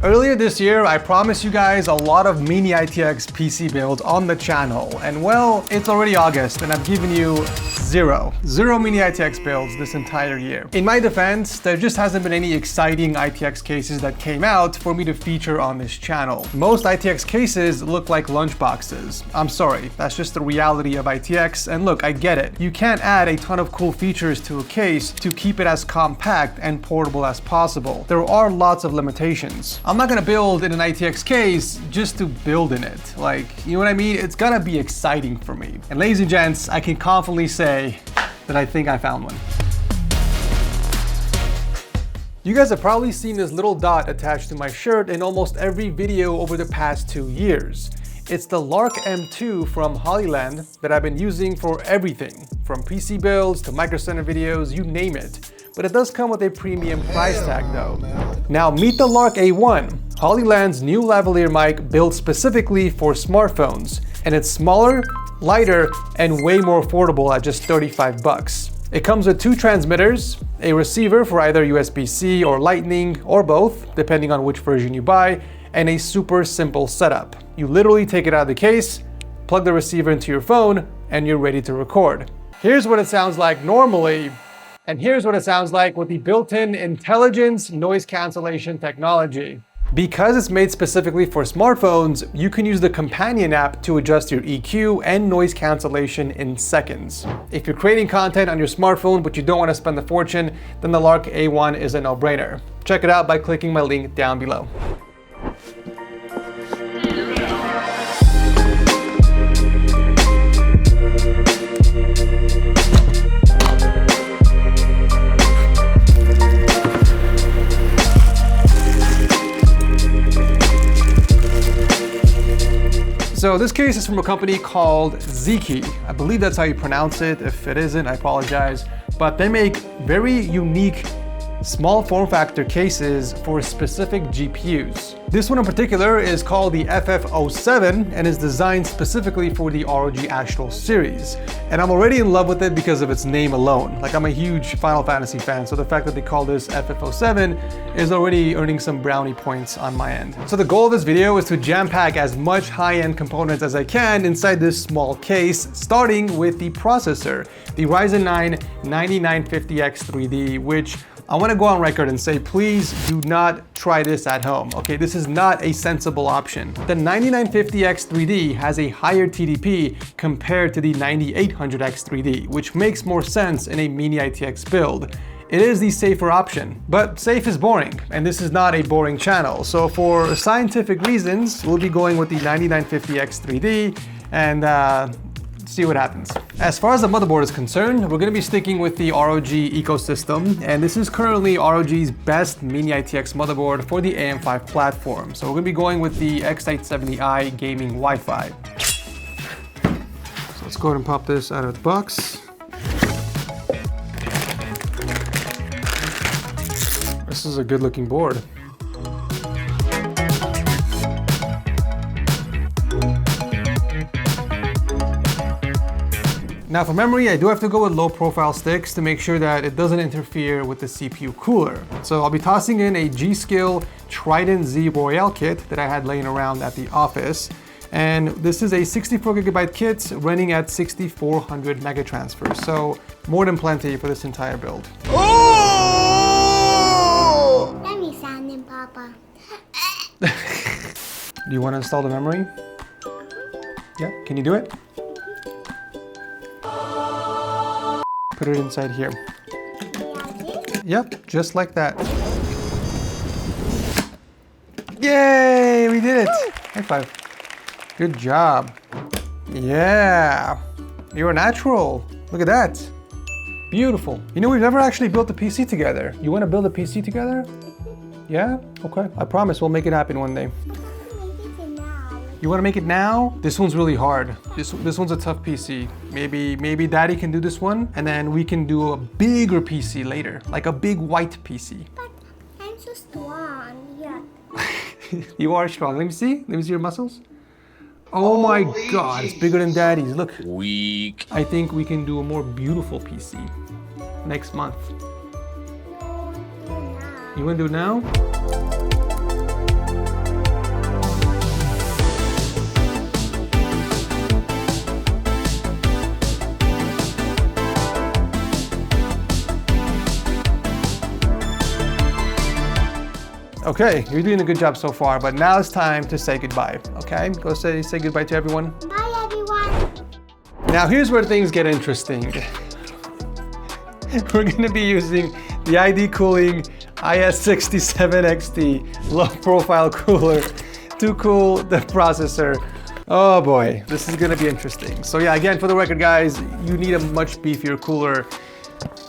Earlier this year, I promised you guys a lot of Mini-ITX PC builds on the channel, and well, it's already August and I've given you zero Mini-ITX builds this entire year. In my defense, there just hasn't been any exciting ITX cases that came out for me to feature on this channel. Most ITX cases look like lunchboxes. I'm sorry, that's just the reality of ITX, and look, I get it. You can't add a ton of cool features to a case to keep it as compact and portable as possible. There are lots of limitations. I'm not gonna build in an ITX case just to build in it. Like, you know what I mean? It's gotta be exciting for me. And ladies and gents, I can confidently say that I think I found one. You guys have probably seen this little dot attached to my shirt in almost every video over the past 2 years. It's the Lark M2 from Hollyland that I've been using for everything, from PC builds to Micro Center videos, you name it. But it does come with a premium price tag though. Now meet the Lark A1, Hollyland's new lavalier mic built specifically for smartphones. And it's smaller, lighter, and way more affordable at just 35 bucks. It comes with 2 transmitters, a receiver for either USB-C or Lightning, or both, depending on which version you buy, and a super simple setup. You literally take it out of the case, plug the receiver into your phone, and you're ready to record. Here's what it sounds like normally, and here's what it sounds like with the built-in intelligence noise cancellation technology. Because it's made specifically for smartphones, you can use the companion app to adjust your EQ and noise cancellation in seconds. If you're creating content on your smartphone but you don't want to spend the fortune, then the Lark A1 is a no-brainer. Check it out by clicking my link down below. So this case is from a company called XiiKii. I believe that's how you pronounce it. If it isn't, I apologize. But they make very unique small form factor cases for specific GPUs. This one in particular is called the FF07 and is designed specifically for the ROG Astral series. And I'm already in love with it because of its name alone. Like, I'm a huge Final Fantasy fan, so the fact that they call this FF07 is already earning some brownie points on my end. So the goal of this video is to jam-pack as much high-end components as I can inside this small case, starting with the processor, the Ryzen 9 9950X 3D, which I want to go on record and say, please do not try this at home, okay? This is not a sensible option. The 9950X 3D has a higher TDP compared to the 9800X 3D, which makes more sense in a Mini-ITX build. It is the safer option, but safe is boring, and this is not a boring channel. So for scientific reasons, we'll be going with the 9950X 3D and see what happens. As far as the motherboard is concerned, we're going to be sticking with the ROG ecosystem, and this is currently ROG's best Mini-ITX motherboard for the AM5 platform. So we're going to be going with the X870i gaming Wi-Fi. So let's go ahead and pop this out of the box. This is a good looking board. Now for memory, I do have to go with low profile sticks to make sure that it doesn't interfere with the CPU cooler. So I'll be tossing in a G.Skill Trident Z Royale kit that I had laying around at the office. And this is a 64GB kit running at 6400 megatransfers. So more than plenty for this entire build. Oh! Let me sound in, Papa. Do you want to install the memory? Yeah, can you do it? Put it inside here. Yep, just like that. Yay, we did it. High five. Good job. Yeah, you're a natural. Look at that. Beautiful. You know, we've never actually built a PC together. You want to build a PC together? Yeah? Okay, I promise we'll make it happen one day. You want to make it now? This one's really hard. This one's a tough PC. Maybe Daddy can do this one, and then we can do a bigger PC later, like a big white PC. But I'm so strong. Yeah. You are strong. Let me see. Let me see your muscles. Oh my God, it's bigger than Daddy's. Look. Weak. I think we can do a more beautiful PC next month. No, You want to do it now? Okay, you're doing a good job so far, but now it's time to say goodbye, okay? Go say goodbye to everyone. Bye, everyone. Now here's where things get interesting. We're gonna be using the ID Cooling IS67XT low profile cooler to cool the processor. Oh boy, this is gonna be interesting. So yeah, again, for the record guys, you need a much beefier cooler.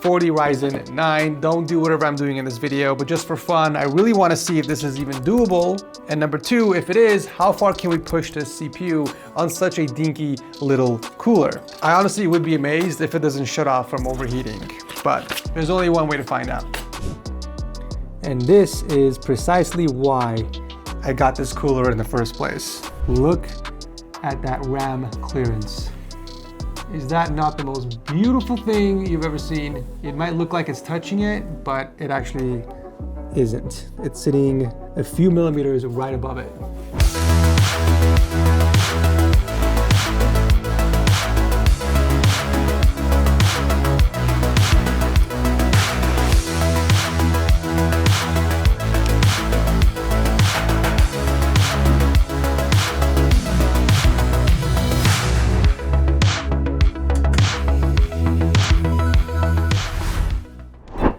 40 Ryzen 9. Don't do whatever I'm doing in this video, but just for fun, I really want to see if this is even doable. And number two, if it is, how far can we push this CPU on such a dinky little cooler? I honestly would be amazed if it doesn't shut off from overheating, but there's only one way to find out. And this is precisely why I got this cooler in the first place. Look at that RAM clearance. Is that not the most beautiful thing you've ever seen? It might look like it's touching it, but it actually isn't. It's sitting a few millimeters right above it.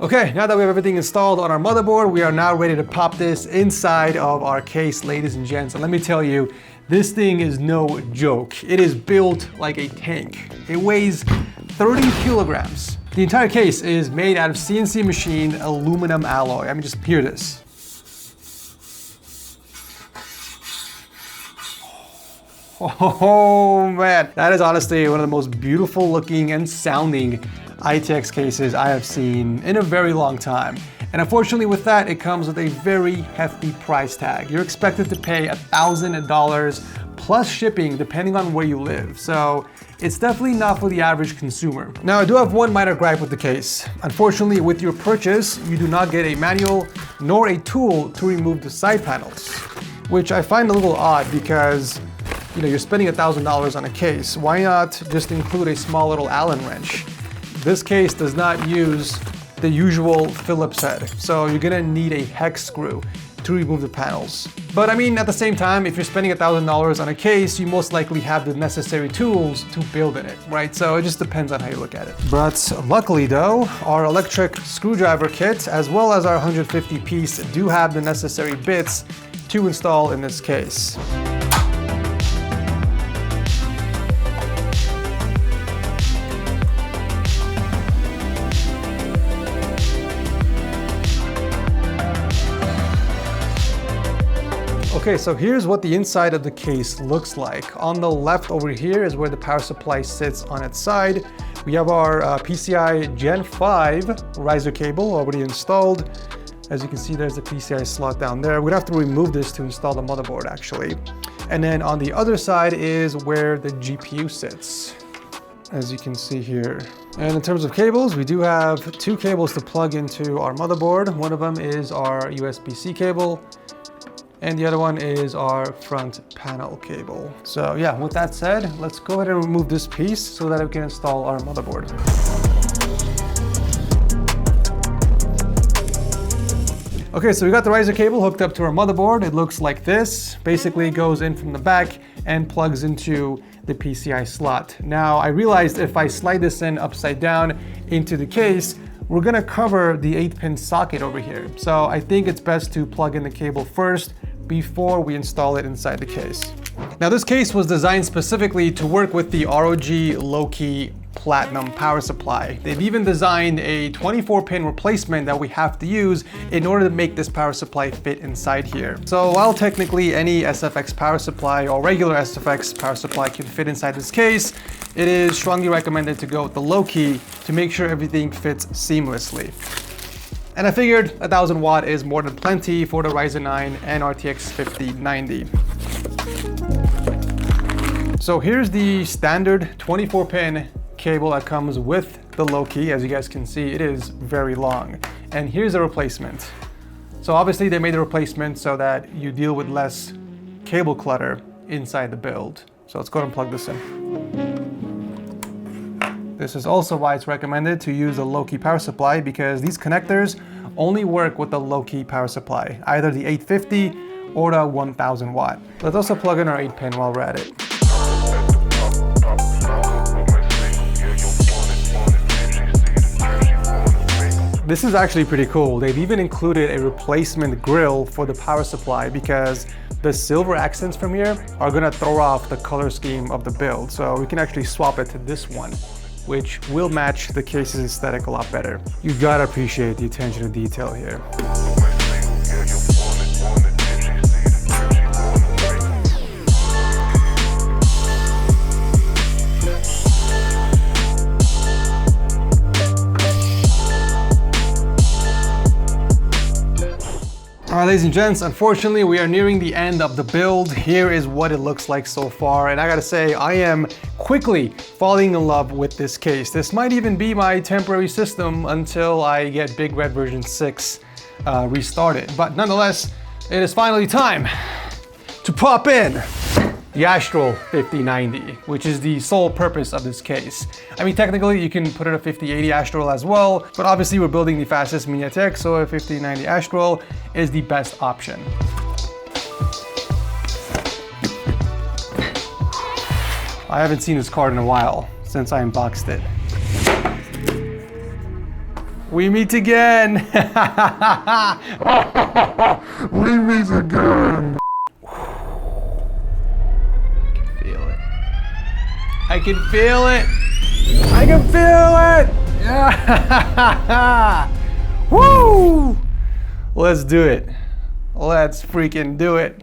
Okay, now that we have everything installed on our motherboard, we are now ready to pop this inside of our case, ladies and gents. And let me tell you, this thing is no joke. It is built like a tank. It weighs 30 kilograms. The entire case is made out of CNC machined aluminum alloy. I mean, just hear this. Oh man, that is honestly one of the most beautiful looking and sounding ITX cases I have seen in a very long time. And unfortunately with that, it comes with a very hefty price tag. You're expected to pay $1,000 plus shipping depending on where you live. So it's definitely not for the average consumer. Now I do have one minor gripe with the case. Unfortunately with your purchase, you do not get a manual nor a tool to remove the side panels, which I find a little odd because you're spending $1,000 on a case. Why not just include a small little Allen wrench? This case does not use the usual Phillips head, so you're gonna need a hex screw to remove the panels. But I mean, at the same time, if you're spending $1,000 on a case, you most likely have the necessary tools to build in it, right? So it just depends on how you look at it. But luckily though, our electric screwdriver kit, as well as our 150-piece, do have the necessary bits to install in this case. Okay, so here's what the inside of the case looks like. On the left over here is where the power supply sits on its side. We have our PCI Gen 5 riser cable already installed. As you can see, there's the PCI slot down there. We'd have to remove this to install the motherboard actually. And then on the other side is where the GPU sits, as you can see here. And in terms of cables, we do have two cables to plug into our motherboard. One of them is our USB-C cable, and the other one is our front panel cable. So yeah, with that said, let's go ahead and remove this piece so that we can install our motherboard. Okay, so we got the riser cable hooked up to our motherboard. It looks like this. Basically, it goes in from the back and plugs into the PCI slot. Now, I realized if I slide this in upside down into the case, we're gonna cover the 8-pin socket over here. So I think it's best to plug in the cable first before we install it inside the case. Now this case was designed specifically to work with the ROG Low-Key Platinum power supply. They've even designed a 24-pin replacement that we have to use in order to make this power supply fit inside here. So while technically any SFX power supply or regular SFX power supply can fit inside this case, it is strongly recommended to go with the Low-Key to make sure everything fits seamlessly. And I figured 1,000 watt is more than plenty for the Ryzen 9 and RTX 5090. So here's the standard 24-pin cable that comes with the Low-Key. As you guys can see, it is very long. And here's a replacement. So obviously they made the replacement so that you deal with less cable clutter inside the build. So let's go ahead and plug this in. This is also why it's recommended to use a Low-Key power supply, because these connectors only work with the low-key power supply, either the 850 or the 1000 watt. Let's also plug in our 8-pin while we're at it. This is actually pretty cool. They've even included a replacement grill for the power supply because the silver accents from here are gonna throw off the color scheme of the build. So we can actually swap it to this one, which will match the case's aesthetic a lot better. You gotta appreciate the attention to detail here. All right, ladies and gents, unfortunately, we are nearing the end of the build. Here is what it looks like so far. And I gotta say, I am quickly falling in love with this case. This might even be my temporary system until I get Big Red version 6 restarted. But nonetheless, it is finally time to pop in the Astral 5090, which is the sole purpose of this case. I mean, technically you can put it a 5080 Astral as well, but obviously we're building the fastest Mini-ITX, so a 5090 Astral is the best option. I haven't seen this card in a while since I unboxed it. We meet again! We meet again! I can feel it. I can feel it. Yeah. Woo! Let's do it. Let's freaking do it.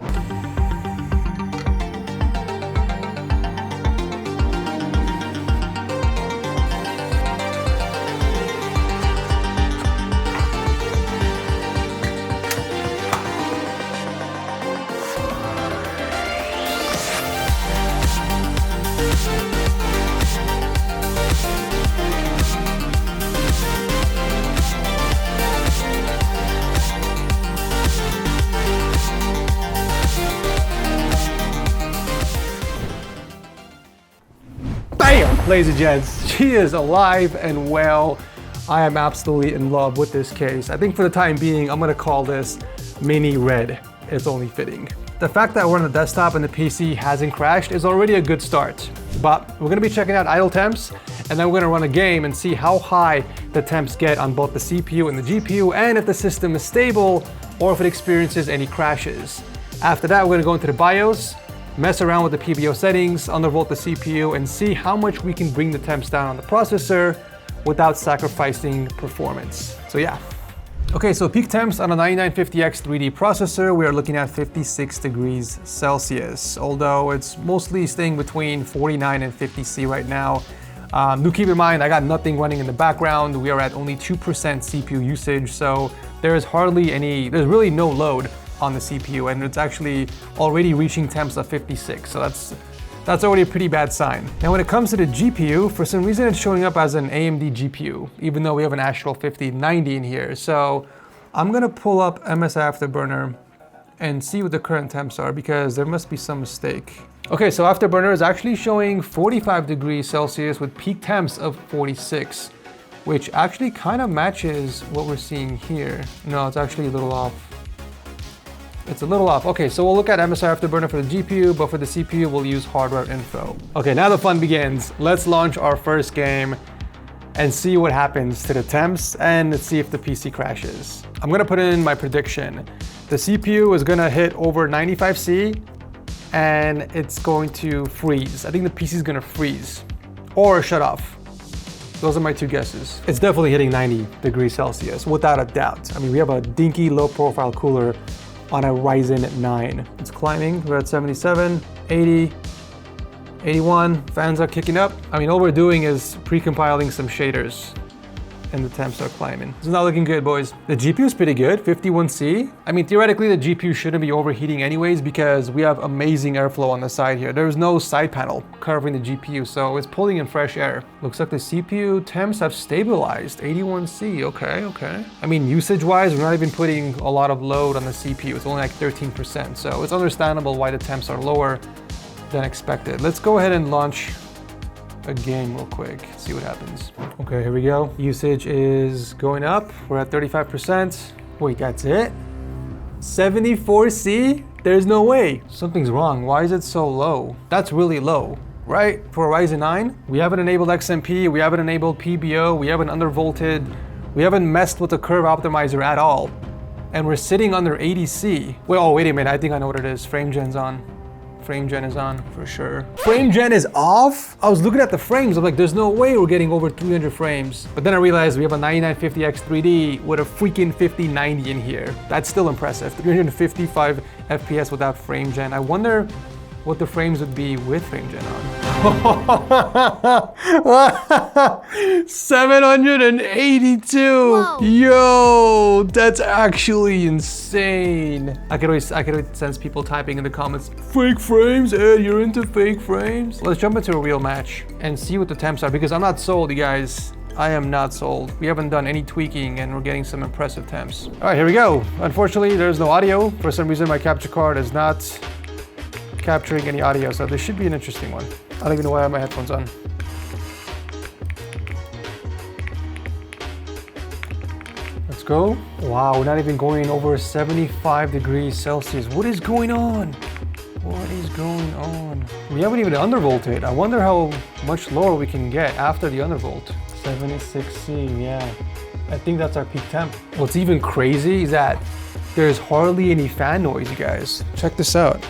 Ladies and gents, she is alive and well. I am absolutely in love with this case. I think for the time being, I'm gonna call this Mini Red. It's only fitting. The fact that we're on the desktop and the PC hasn't crashed is already a good start. But we're gonna be checking out idle temps, and then we're gonna run a game and see how high the temps get on both the CPU and the GPU, and if the system is stable or if it experiences any crashes. After that, we're gonna go into the BIOS, mess around with the PBO settings, undervolt the CPU, and see how much we can bring the temps down on the processor without sacrificing performance. So yeah. Okay, so peak temps on a 9950X 3D processor, we are looking at 56 degrees Celsius, although it's mostly staying between 49 and 50 C right now. Do keep in mind, I got nothing running in the background. We are at only 2% CPU usage, so there's really no load on the CPU, and it's actually already reaching temps of 56, so that's already a pretty bad sign. Now when it comes to the GPU, for some reason it's showing up as an AMD GPU, even though we have an Astral 5090 in here. So I'm gonna pull up MS Afterburner and see what the current temps are, because there must be some mistake. Okay, so Afterburner is actually showing 45 degrees Celsius with peak temps of 46, which actually kind of matches what we're seeing here. No, it's actually a little off. It's a little off. Okay, so we'll look at MSI Afterburner for the GPU, but for the CPU, we'll use hardware info. Okay, now the fun begins. Let's launch our first game and see what happens to the temps, and let's see if the PC crashes. I'm gonna put in my prediction. The CPU is gonna hit over 95C, and it's going to freeze. I think the PC is gonna freeze or shut off. Those are my two guesses. It's definitely hitting 90 degrees Celsius, without a doubt. I mean, we have a dinky low profile cooler on a Ryzen 9. It's climbing, we're at 77, 80, 81, fans are kicking up. I mean, all we're doing is pre-compiling some shaders and the temps are climbing. It's not looking good, boys. The GPU is pretty good, 51C. I mean, theoretically, the GPU shouldn't be overheating anyways because we have amazing airflow on the side here. There's no side panel covering the GPU, so it's pulling in fresh air. Looks like the CPU temps have stabilized, 81C, okay. I mean, usage-wise, we're not even putting a lot of load on the CPU. It's only like 13%, so it's understandable why the temps are lower than expected. Let's go ahead and launch a game real quick, see what happens. Okay, here we go. Usage is going up. We're at 35%. Wait, that's it? 74C? There's no way. Something's wrong. Why is it so low? That's really low, right? For a Ryzen 9, we haven't enabled XMP, we haven't enabled PBO, we haven't undervolted, we haven't messed with the curve optimizer at all. And we're sitting under 80C. Well, oh, wait a minute, I think I know what it is. Frame gen's on. Frame gen is on for sure. Frame gen is off? I was looking at the frames, I'm like, there's no way we're getting over 300 frames. But then I realized we have a 9950X 3D with a freaking 5090 in here. That's still impressive. 355 FPS without frame gen. I wonder what the frames would be with frame gen on. 782. Whoa. Yo, that's actually insane. I could always sense people typing in the comments, fake frames, Ed, you're into fake frames. Let's jump into a real match and see what the temps are, because I'm not sold, you guys. I am not sold. We haven't done any tweaking and we're getting some impressive temps. All right, here we go. Unfortunately, there's no audio. For some reason, my capture card is not capturing any audio, so this should be an interesting one. I don't even know why I have my headphones on. Let's go. Wow, we're not even going over 75 degrees Celsius. What is going on? What is going on? We haven't even undervolted. I wonder how much lower we can get after the undervolt. 76C, yeah. I think that's our peak temp. What's even crazy is that there's hardly any fan noise, you guys. Check this out.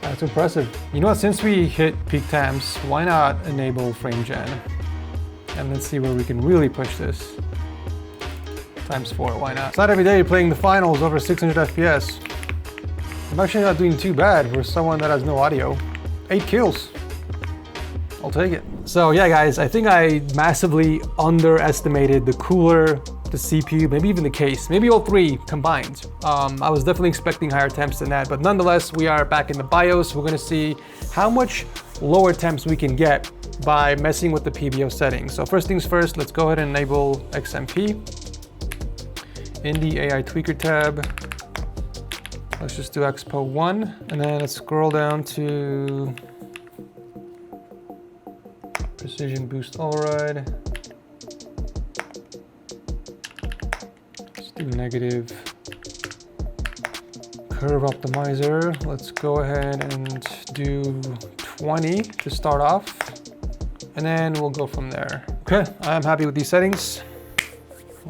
That's impressive. You know what, since we hit peak temps, why not enable frame gen? And let's see where we can really push this. ×4, why not? It's not every day you're playing the finals over 600 FPS. I'm actually not doing too bad for someone that has no audio. 8 kills. I'll take it. So yeah, guys, I think I massively underestimated the cooler, the CPU, maybe even the case, maybe all three combined. I was definitely expecting higher temps than that, but nonetheless, we are back in the BIOS. We're gonna see how much lower temps we can get by messing with the PBO settings. So first things first, let's go ahead and enable XMP. In the AI tweaker tab, let's just do Expo 1, and then let's scroll down to Precision Boost Override. Let's do negative curve optimizer. Let's go ahead and do 20 to start off, and then we'll go from there. Okay, I'm happy with these settings.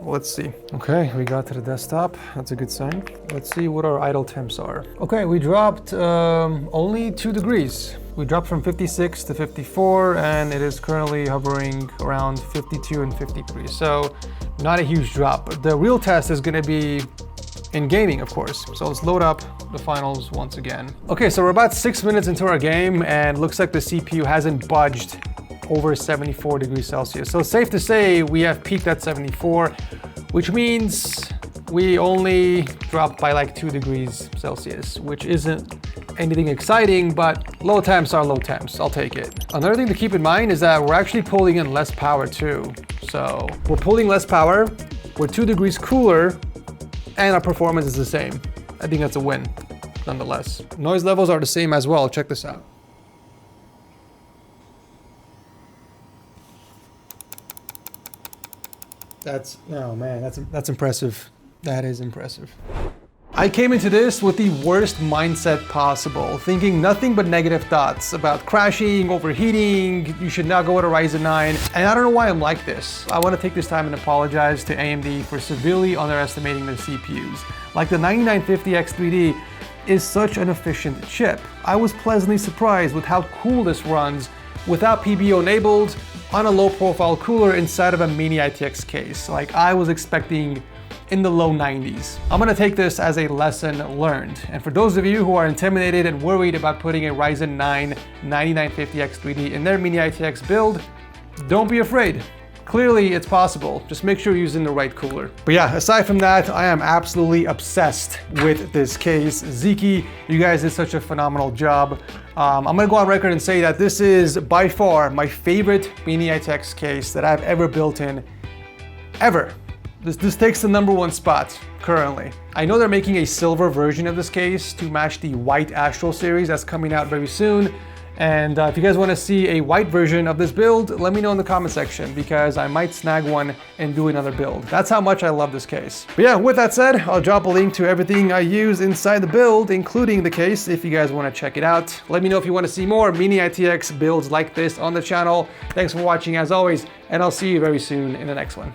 Let's see. Okay, we got to the desktop. That's a good sign. Let's see what our idle temps are. Okay, we dropped only 2 degrees. We dropped from 56 to 54, and it is currently hovering around 52 and 53. So not a huge drop. The real test is going to be in gaming, of course. So let's load up the finals once again. Okay, so we're about 6 minutes into our game, and looks like the CPU hasn't budged over 74 degrees Celsius. So it's safe to say we have peaked at 74, which means we only dropped by like 2 degrees Celsius, which isn't anything exciting, but low temps are low temps. I'll take it. Another thing to keep in mind is that we're actually pulling in less power too. So we're pulling less power, we're 2 degrees cooler, and our performance is the same. I think that's a win, nonetheless. Noise levels are the same as well. Check this out. Oh man, that's impressive. That is impressive. I came into this with the worst mindset possible, thinking nothing but negative thoughts about crashing, overheating, you should not go with a Ryzen 9, and I don't know why I'm like this. I want to take this time and apologize to AMD for severely underestimating their CPUs. Like the 9950X 3D is such an efficient chip. I was pleasantly surprised with how cool this runs without PBO enabled on a low profile cooler inside of a Mini-ITX case. Like I was expecting in the low 90s. I'm gonna take this as a lesson learned. And for those of you who are intimidated and worried about putting a Ryzen 9 9950X 3D in their Mini-ITX build, don't be afraid. Clearly it's possible, just make sure you're using the right cooler. But yeah, aside from that, I am absolutely obsessed with this case. XiiKii, you guys did such a phenomenal job. I'm gonna go on record and say that this is by far my favorite Mini-ITX case that I've ever built in, ever. This takes the #1 spot currently. I know they're making a silver version of this case to match the white Astral series that's coming out very soon. And if you guys want to see a white version of this build, let me know in the comment section because I might snag one and do another build. That's how much I love this case. But yeah, with that said, I'll drop a link to everything I use inside the build, including the case, if you guys want to check it out. Let me know if you want to see more Mini-ITX builds like this on the channel. Thanks for watching as always, and I'll see you very soon in the next one.